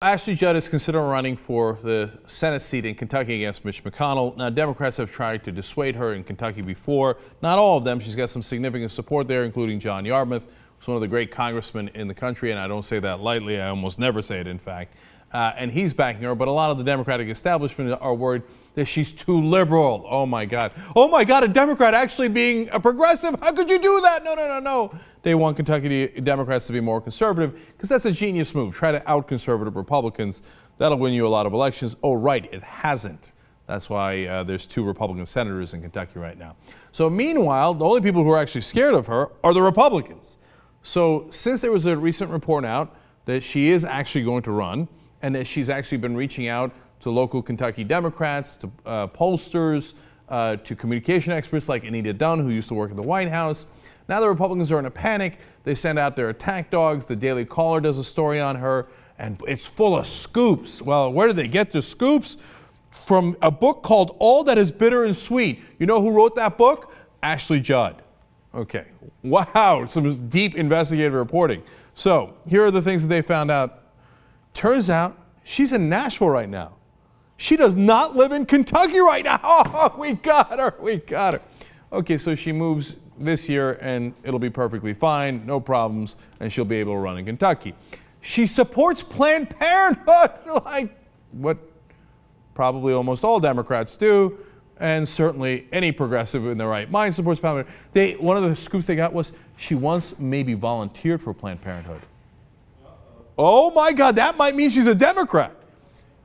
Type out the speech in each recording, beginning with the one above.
Ashley Judd is considering running for the Senate seat in Kentucky against Mitch McConnell. Now, Democrats have tried to dissuade her in Kentucky before. Not all of them. She's got some significant support there, including John Yarmouth, who's one of the great congressmen in the country, and I don't say that lightly. I almost never say it, in fact. And he's backing her, but a lot of the Democratic establishment are worried that she's too liberal. Oh, my God. Oh, my God, a Democrat actually being a progressive? How could you do that? No. They want Kentucky Democrats to be more conservative because that's a genius move. Try to out-conservative Republicans. That'll win you a lot of elections. Oh, right, it hasn't. That's why there's 2 Republican senators in Kentucky right now. So meanwhile, the only people who are actually scared of her are the Republicans. So since there was a recent report out that she is actually going to run, and that she's actually been reaching out to local Kentucky Democrats, to pollsters, to communication experts like Anita Dunn, who used to work at the White House. Now the Republicans are in a panic. They send out their attack dogs. The Daily Caller does a story on her, and it's full of scoops. Well, where did they get the scoops? From a book called All That Is Bitter and Sweet. You know who wrote that book? Ashley Judd. Okay. Wow, some deep investigative reporting. So here are the things that they found out. Turns out she's in Nashville right now. She does not live in Kentucky right now. Oh, we got her. Okay, so she moves this year and it'll be perfectly fine, no problems, and she'll be able to run in Kentucky. She supports Planned Parenthood, like what probably almost all Democrats do, and certainly any progressive in their right mind supports Planned Parenthood. One of the scoops they got was she once maybe volunteered for Planned Parenthood. Oh my God, that might mean she's a Democrat.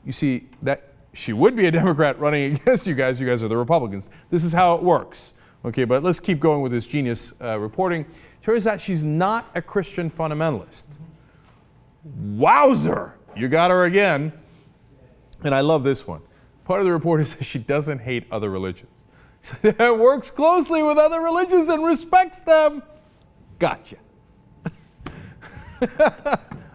You see, that she would be a Democrat running against you guys. You guys are the Republicans. This is how it works. Okay, but let's keep going with this genius reporting. Turns out she's not a Christian fundamentalist. Wowzer, you got her again. And I love this one. Part of the report is that she doesn't hate other religions. She works closely with other religions and respects them. Gotcha.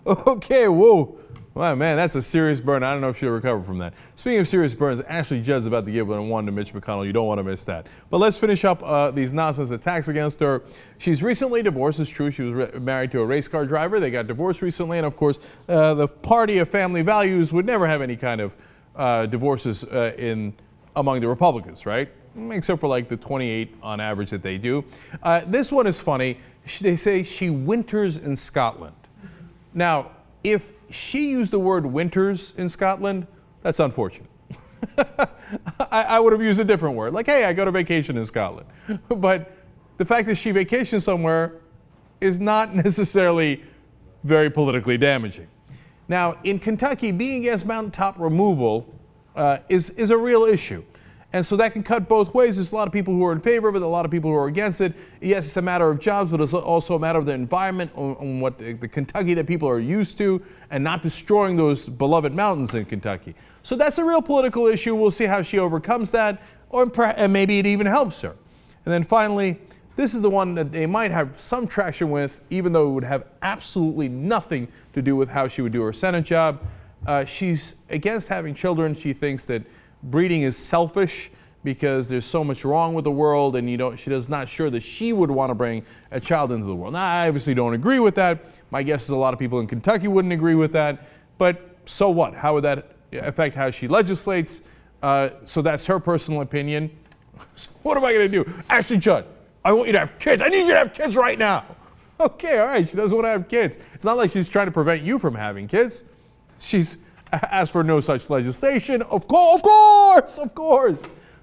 Okay, whoa. Wow, man, that's a serious burn. I don't know if she'll recover from that. Speaking of serious burns, Ashley Judd's about to give one to Mitch McConnell. You don't want to miss that. But let's finish up these nonsense attacks against her. She's recently divorced. It's true. She was married to a race car driver. They got divorced recently. And, of course, the party of family values would never have any kind of divorces among the Republicans, right? Except for like the 28 on average that they do. This one is funny. They say she winters in Scotland. Now, if she used the word winters in Scotland, that's unfortunate. I would have used a different word, like, hey, I go to vacation in Scotland. But the fact that she vacations somewhere is not necessarily very politically damaging. Now, in Kentucky, being against mountaintop removal is a real issue. And so that can cut both ways. There's a lot of people who are in favor of it, a lot of people who are against it. Yes, it's a matter of jobs, but it's also a matter of the environment, on what the Kentucky that people are used to, and not destroying those beloved mountains in Kentucky. So that's a real political issue. We'll see how she overcomes that, and maybe it even helps her. And then finally, this is the one that they might have some traction with, even though it would have absolutely nothing to do with how she would do her Senate job. She's against having children. She thinks that breeding is selfish because there's so much wrong with the world, and she is not sure that she would want to bring a child into the world. Now, I obviously don't agree with that. My guess is a lot of people in Kentucky wouldn't agree with that. But so what? How would that affect how she legislates? So that's her personal opinion. So what am I going to do? Ashley Judd, I want you to have kids. I need you to have kids right now. Okay, all right. She doesn't want to have kids. It's not like she's trying to prevent you from having kids. She's asked for no such legislation. Of course.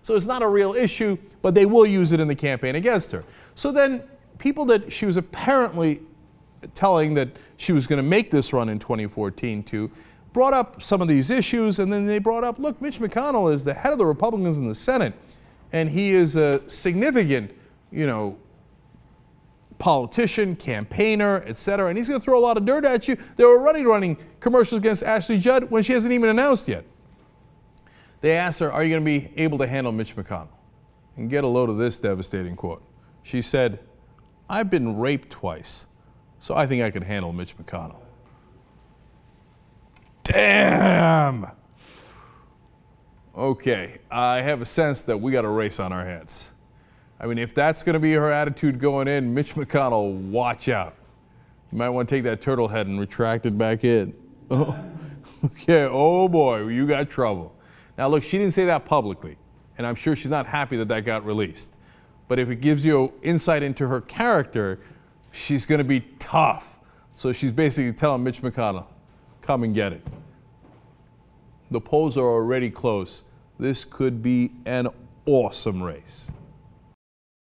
So it's not a real issue, but they will use it in the campaign against her. So then people that she was apparently telling that she was going to make this run in 2014 to brought up some of these issues, and then they brought up, look, Mitch McConnell is the head of the Republicans in the Senate, and he is a significant, politician, campaigner, etc., and he's going to throw a lot of dirt at you. They were already running commercials against Ashley Judd when she hasn't even announced yet. They asked her, are you going to be able to handle Mitch McConnell? And get a load of this devastating quote. She said, I've been raped twice, so I think I can handle Mitch McConnell. Damn! Okay, I have a sense that we got a race on our hands. I mean, if that's going to be her attitude going in, Mitch McConnell, watch out. You might want to take that turtle head and retract it back in. Okay, oh boy, you got trouble. Now look, she didn't say that publicly, and I'm sure she's not happy that that got released. But if it gives you insight into her character, she's going to be tough. So she's basically telling Mitch McConnell, come and get it. The polls are already close. This could be an awesome race.